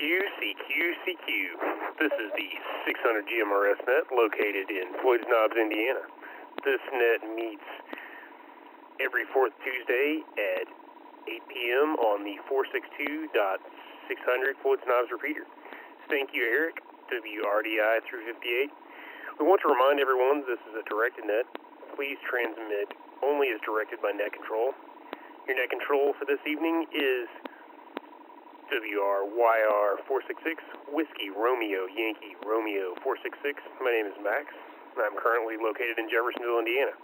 CQ. This is the 600 GMRS Net located in Floyd Knobs, Indiana. This net meets every fourth Tuesday at 8 p.m. on the 462.600 Floyd Knobs repeater. Thank you, Eric, WRDI 358. We want to remind everyone this is a directed net. Please transmit only as directed by net control. Your net control for this evening is WRYR466, Whiskey Romeo Yankee Romeo 466. My name is Max, and I'm currently located in Jeffersonville, Indiana.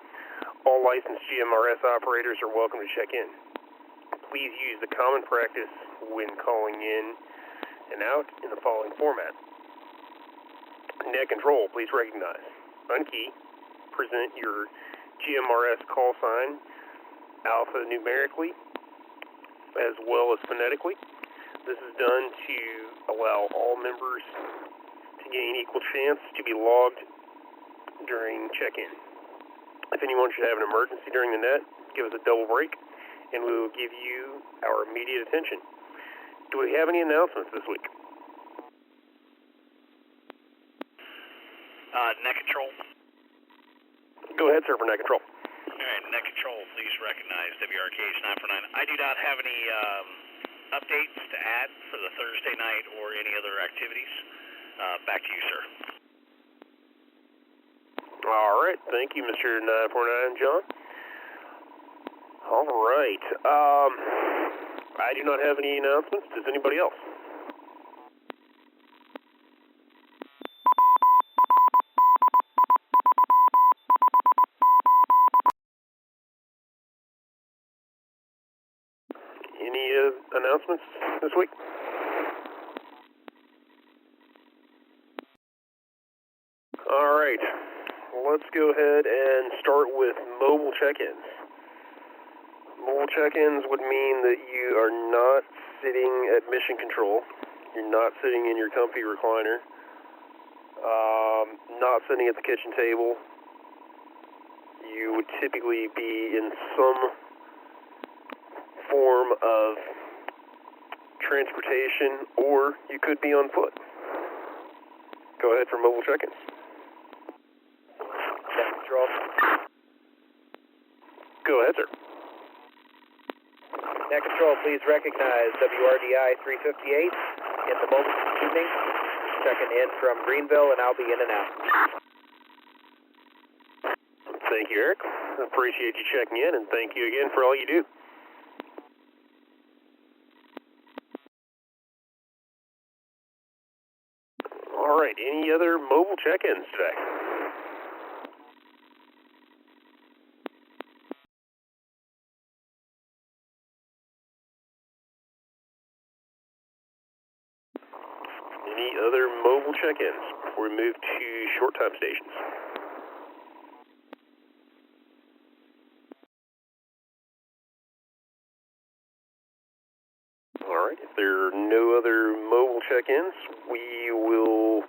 All licensed GMRS operators are welcome to check in. Please use the common practice when calling in and out in the following format. Net control, please recognize. Unkey, present your GMRS call sign alphanumerically as well as phonetically. This is done to allow all members to gain equal chance to be logged during check-in. If anyone should have an emergency during the net, give us a double break and we will give you our immediate attention. Do we have any announcements this week? Net control. Go ahead, sir, for net control. All right, net control, please recognize WRKH 949. I do not have any updates to add for the Thursday night or any other activities. Back to you, sir. All right, thank you, Mr. 949, John. All right, I do not have any announcements. Does anybody else? Any announcements this week? All right, let's go ahead and start with mobile check-ins. Mobile check-ins would mean that you are not sitting at mission control, you're not sitting in your comfy recliner, not sitting at the kitchen table. You would typically be in some form of transportation, or you could be on foot. Go ahead for mobile check-ins. Control. Go ahead, sir. Net control, please recognize WRDI 358 in the mobile evening. Checking in from Greenville, and I'll be in and out. Thank you, Eric. Appreciate you checking in, and thank you again for all you do. All right, any other mobile check-ins today? Any other mobile check-ins before we move to short time stations? All right, if there are no other mobile check-ins, we will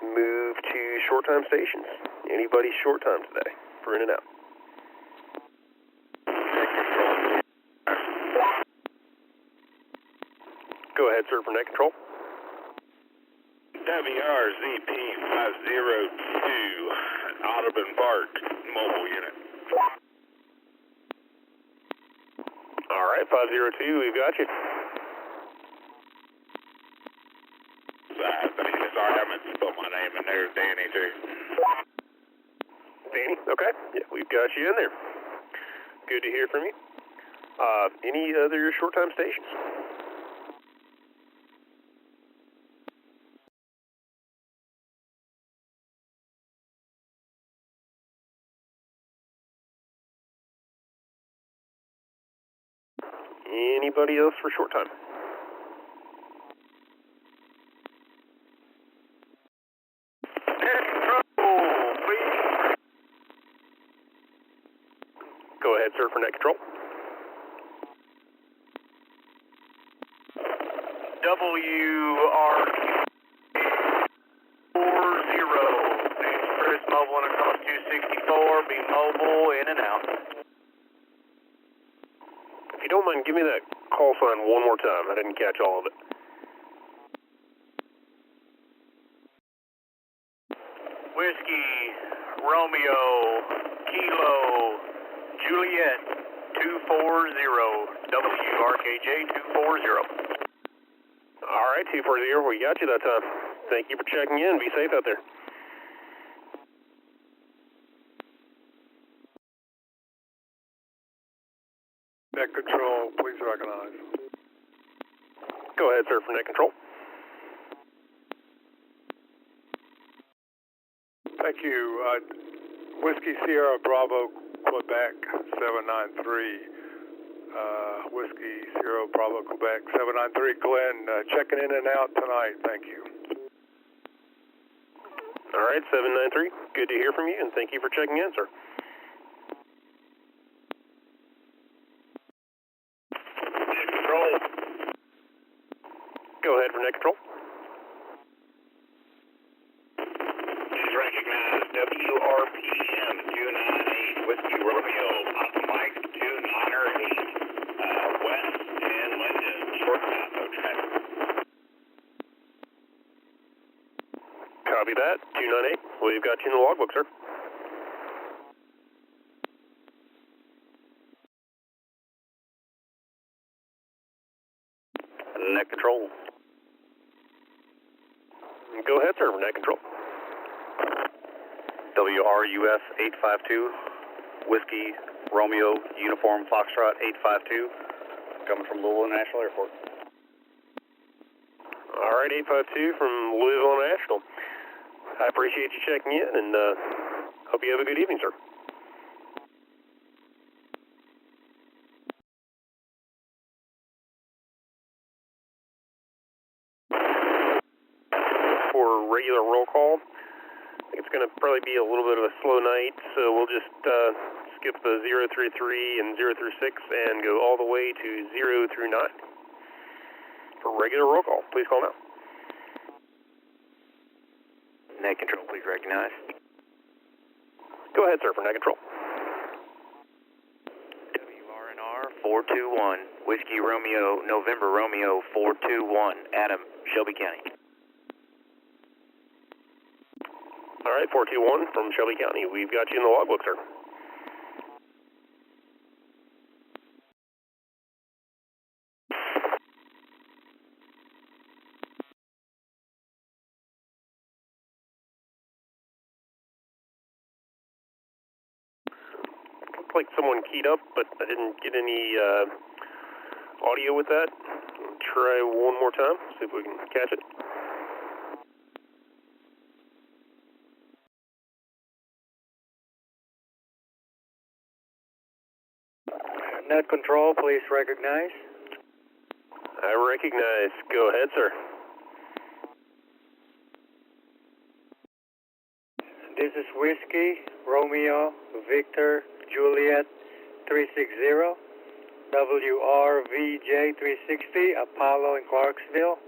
move to short time stations. Anybody short time today for in and out? Go ahead, sir, for net control. WRZP 502, Audubon Park, mobile unit. All right, 502, we've got you. Sorry, I meant to spell my name in there, Danny, too. Danny, okay. Yeah, we've got you in there. Good to hear from you. Any other short time stations? Anybody else for short time? Go ahead, sir, for net control. WR40, Express Mobile and across 264, be mobile in and out. If you don't mind, give me that call sign one more time. I didn't catch all of it. Romeo, Kilo, Juliet, 240, WRKJ 240. All right, 240, we got you that time. Thank you for checking in. Be safe out there. Net control, please recognize. Go ahead, sir, for net control. Thank you. Whiskey Sierra Bravo, Quebec, 793. Whiskey Sierra Bravo, Quebec, 793. Glenn, checking in and out tonight. Thank you. All right, 793. Good to hear from you, and thank you for checking in, sir. Net control. Go ahead for net control. Please recognize WRPM 298 Whiskey Romeo on the mic 298 west in Linden. Short stop, no traffic. Copy that, 298. We've got you in the logbook, sir. Net control. Go ahead, sir, for net control. WRUF 852, Whiskey Romeo Uniform Foxtrot 852, coming from Louisville National Airport. All right, 852 from Louisville National. I appreciate you checking in, and hope you have a good evening, sir. For regular roll call, I think it's going to probably be a little bit of a slow night, so we'll just skip the 0 through 3 and 0 through 6 and go all the way to 0 through 9. For regular roll call, please call now. Net control, please recognize. Go ahead, sir, for net control. WRNR421, Whiskey Romeo, November Romeo 421, Adam, Shelby County. All right, 421 from Shelby County. We've got you in the logbook, sir. Looks like someone keyed up, but I didn't get any audio with that. Try one more time, see if we can catch it. Net control, please recognize. I recognize. Go ahead, sir. This is Whiskey Romeo Victor Juliet 360, WRVJ 360, Apollo in Clarksville.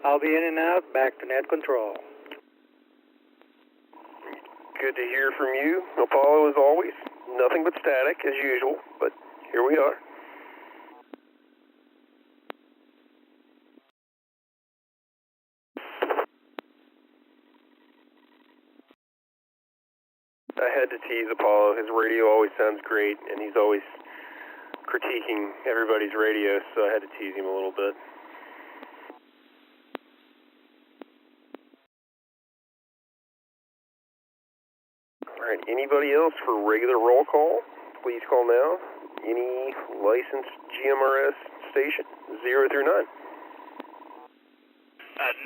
I'll be in and out, back to net control. Good to hear from you, Apollo, as always. Nothing but static, as usual, but here we are. I had to tease Apollo. His radio always sounds great, and he's always critiquing everybody's radio, so I had to tease him a little bit. All right, anybody else for regular roll call? Please call now. Any licensed GMRS station, 0 through 9.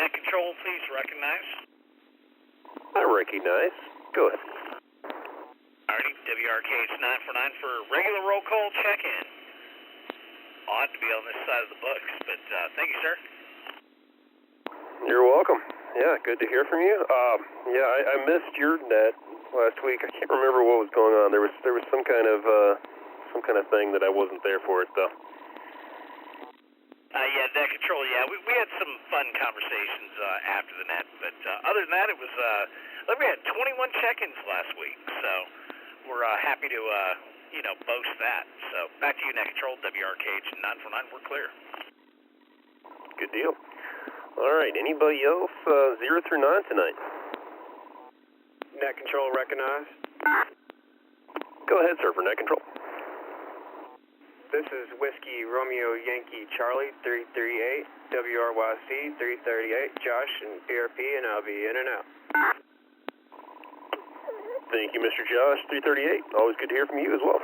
Net control, please recognize. I recognize. Go ahead. Alrighty, WRKH 949 for regular roll call check-in. Odd to be on this side of the books, but thank you, sir. You're welcome. Yeah, good to hear from you. I missed your net last week. I can't remember what was going on. There was some kind of thing that I wasn't there for it though. Yeah, net control. Yeah, we had some fun conversations after the net, but other than that, it was we had 21 check-ins last week, so we're happy to boast that. So back to you, net control. WRKH 949. We're clear. Good deal. All right. Anybody else 0 through 9 tonight? Net control recognized. Go ahead, sir, for net control. This is Whiskey Romeo Yankee Charlie 338, WRYC 338, Josh and BRP, and I'll be in and out. Thank you, Mr. Josh, 338. Always good to hear from you as well.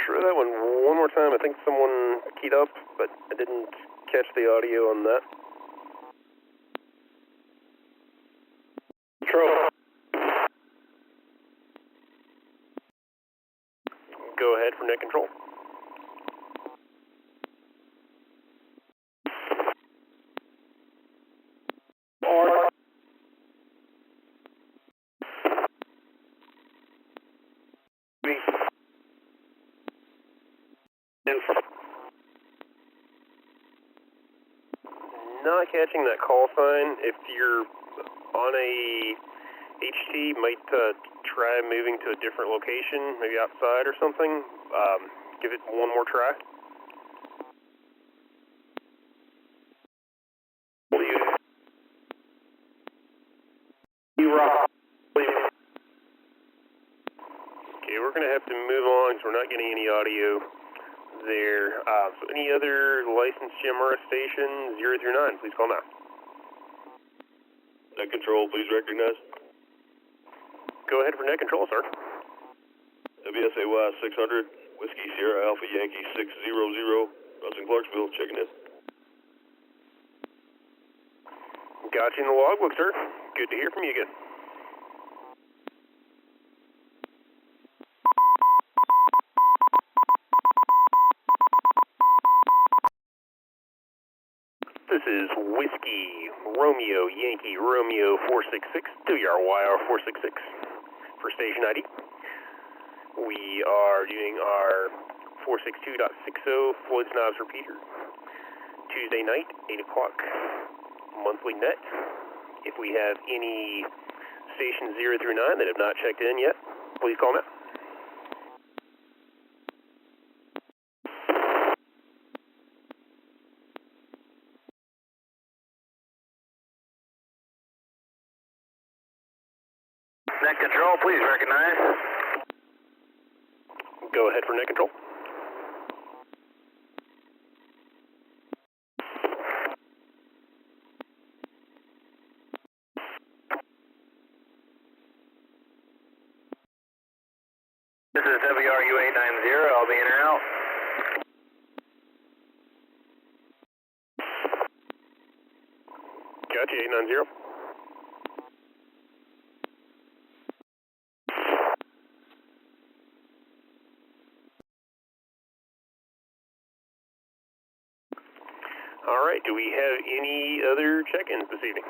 Try that one more time. I think someone keyed up, but I didn't catch the audio on that. Control. Go ahead for net control. Not catching that call sign. If you're on a HT, might try moving to a different location, maybe outside or something. Give it one more try. Okay, we're going to have to move on because we're not getting any audio there. So any other licensed GMRS station, 0 through 9, please call now. Net control, please recognize. Go ahead for net control, sir. WSAY 600, Whiskey Sierra Alpha Yankee 600, Russell Clarksville, checking in. Got you in the logbook, sir. Good to hear from you again. This is Whiskey Romeo Yankee Romeo 466, WRYR466 for station ID. We are doing our 462.60 Floyd Knobs repeater. Tuesday night, 8 o'clock, monthly net. If we have any stations 0 through 9 that have not checked in yet, please call now. Net control, please recognize. Go ahead for net control. This is WRU890, I'll be in and out. Gotcha, 890. All right, do we have any other check-ins this evening?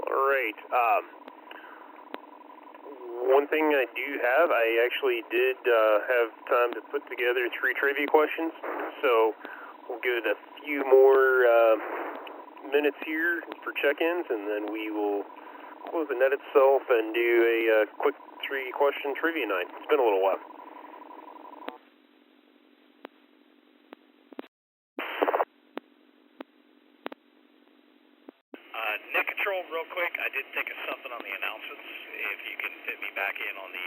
All right. One thing I do have, I actually did have time to put together 3 trivia questions, so we'll give it a few more minutes here for check-ins, and then we will close the net itself and do a quick 3-question trivia night. It's been a little while. Net control, real quick. I did think of something on the announcements. If you can fit me back in on the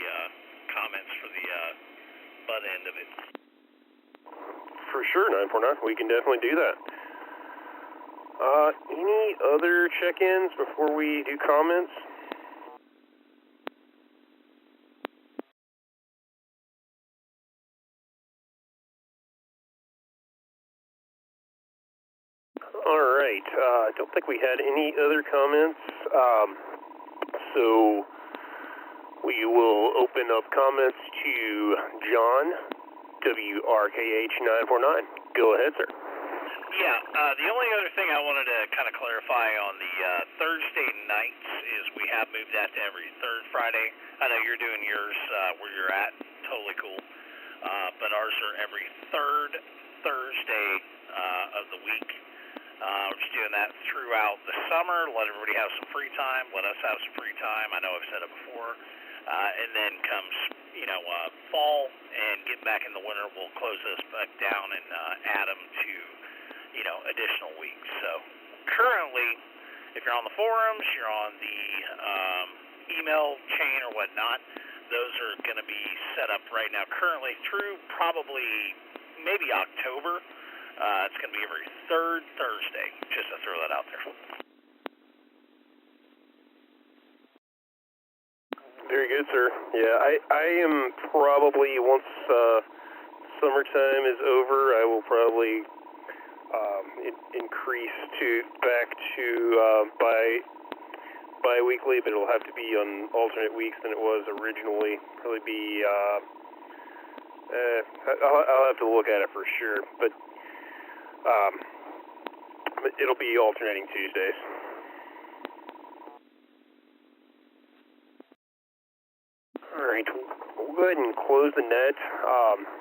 comments for the butt end of it. For sure, 949. We can definitely do that. Any other check-ins before we do comments? All right. I don't think we had any other comments. So we will open up comments to John, WRKH949. Go ahead, sir. Yeah, the only other thing I wanted to kind of clarify on the Thursday nights is we have moved that to every third Friday. I know you're doing yours where you're at, totally cool. But ours are every third Thursday of the week. We're just doing that throughout the summer, let everybody have some free time, let us have some free time. I know I've said it before. And then comes, fall and get back in the winter, we'll close this back down and add them to, additional weeks. So currently, if you're on the forums, you're on the email chain or whatnot, those are going to be set up right now currently through probably maybe October. It's going to be every third Thursday, just to throw that out there. Very good, sir. Yeah, I am probably, once summertime is over, I will probably increase back to bi-weekly, but it'll have to be on alternate weeks than it was originally. Probably be, I'll have to look at it for sure, but it'll be alternating Tuesdays. All right, we'll go ahead and close the net.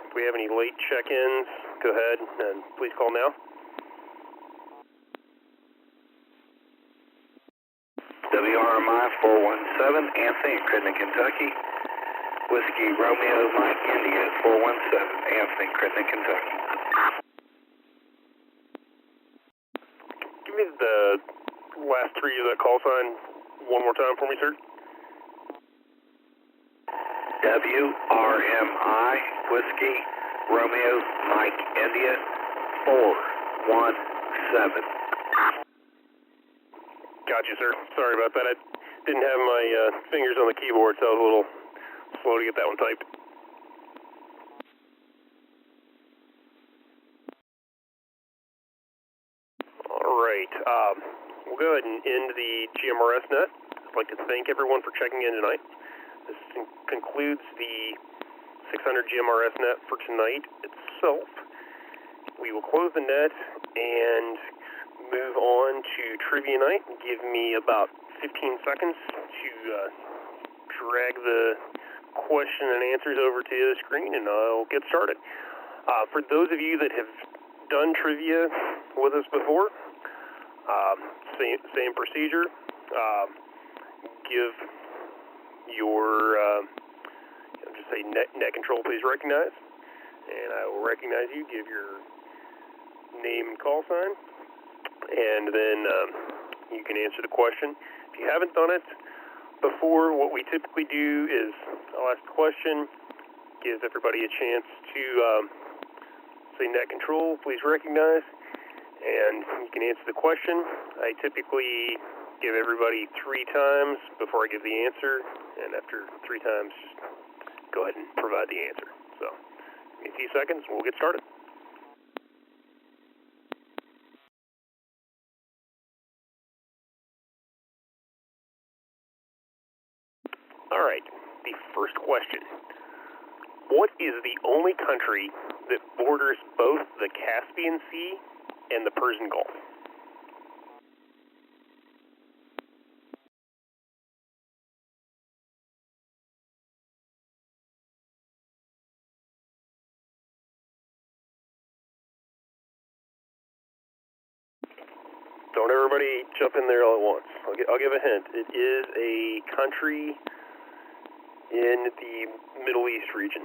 If we have any late check-ins, go ahead and please call now. WRMI 417, Anthony, Critton, Kentucky. Whiskey Romeo Mike India 417, Anthony, Critton, Kentucky. Give me the last three of that call sign one more time for me, sir. WRMI Whiskey Romeo Mike India 417. Gotcha, sir. Sorry about that. I didn't have my fingers on the keyboard, so I was a little slow to get that one typed. All right. We'll go ahead and end the GMRS Net. I'd like to thank everyone for checking in tonight. This concludes the 600 GMRS Net for tonight itself. We will close the net and move on to Trivia Night. Give me about 15 seconds to drag the question and answers over to the screen, and I'll get started. For those of you that have done trivia with us before, same procedure. Give your, just say net control, please recognize, and I will recognize you. Give your name and call sign, and then you can answer the question. If you haven't done it before, what we typically do is I'll ask the question, gives everybody a chance to say net control, please recognize, and you can answer the question. I typically give everybody 3 times before I give the answer, and after 3 times, just go ahead and provide the answer. So, give me a few seconds, and we'll get started. All right, the first question. What is the only country that borders both the Caspian Sea and the Persian Gulf? Don't everybody jump in there all at once. I'll give a hint. It is a country in the Middle East region.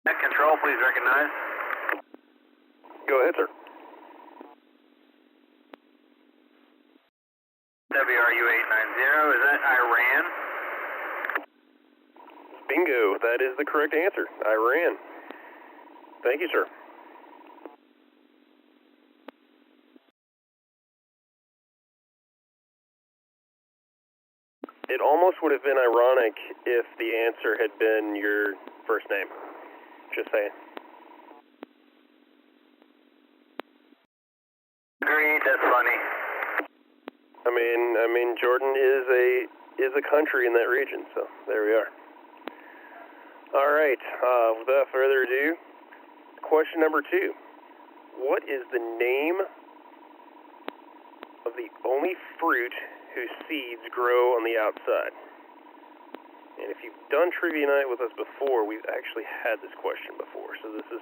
Net control, please recognize. Go ahead, sir. WRU890, is that Iran? Bingo. That is the correct answer. Iran. Thank you, sir. It almost would have been ironic if the answer had been your first name. Just saying. Agreed, that's funny. I mean, Jordan is a country in that region, so there we are. All right. Without further ado, question number 2. What is the name of the only fruit whose seeds grow on the outside? And if you've done Trivia Night with us before, we've actually had this question before, so this is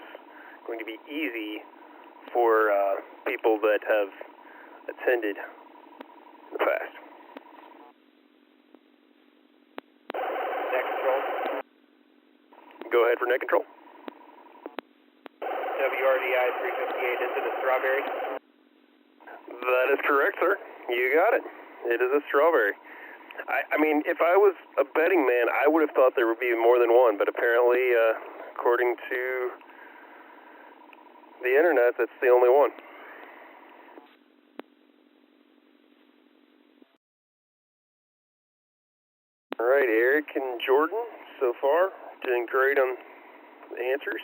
going to be easy for people that have attended in the past. Net control. Go ahead for net control. WRDI 358, is it a strawberry? That is correct, sir. You got it. It is a strawberry. I mean, if I was a betting man, I would have thought there would be more than one, but apparently, according to the internet, that's the only one. All right, Eric and Jordan, so far, doing great on the answers.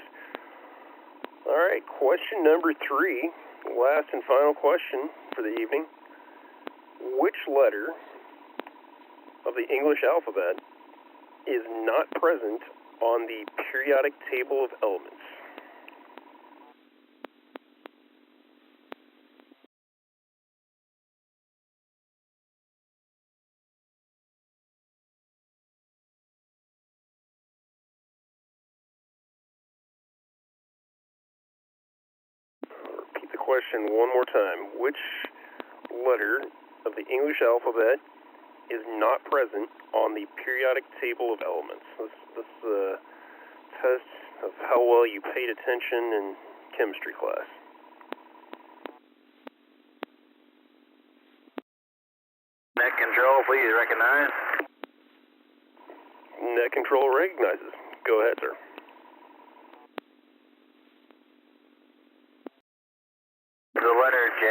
All right, question number 3, last and final question for the evening. Which letter of the English alphabet is not present on the periodic table of elements? I'll repeat the question one more time. Which letter of the English alphabet is not present on the periodic table of elements? This is a test of how well you paid attention in chemistry class. Net control, please recognize. Net control recognizes. Go ahead, sir. The letter J.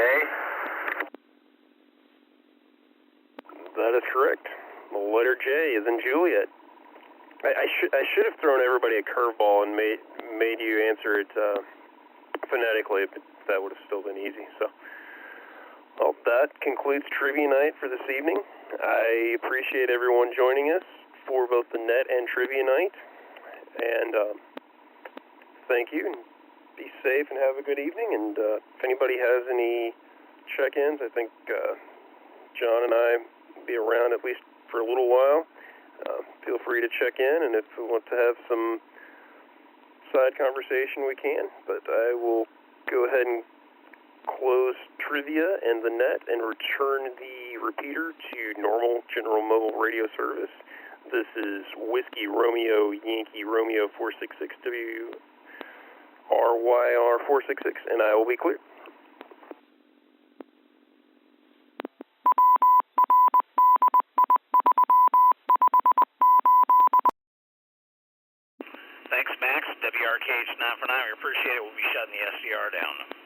That is correct. The letter J is in Juliet. I should have thrown everybody a curveball and made you answer it phonetically, but that would have still been easy. So, well, that concludes trivia night for this evening. I appreciate everyone joining us for both the net and trivia night. And thank you. Be safe and have a good evening. And if anybody has any check-ins, I think John and I will be around at least for a little while. Feel free to check in, and if we want to have some side conversation, we can. But I will go ahead and close trivia and the net and return the repeater to normal general mobile radio service. This is Whiskey Romeo Yankee Romeo 466 WRYR466, and I will be clear. Thanks, Max. WRKH 949. We appreciate it. We'll be shutting the SDR down.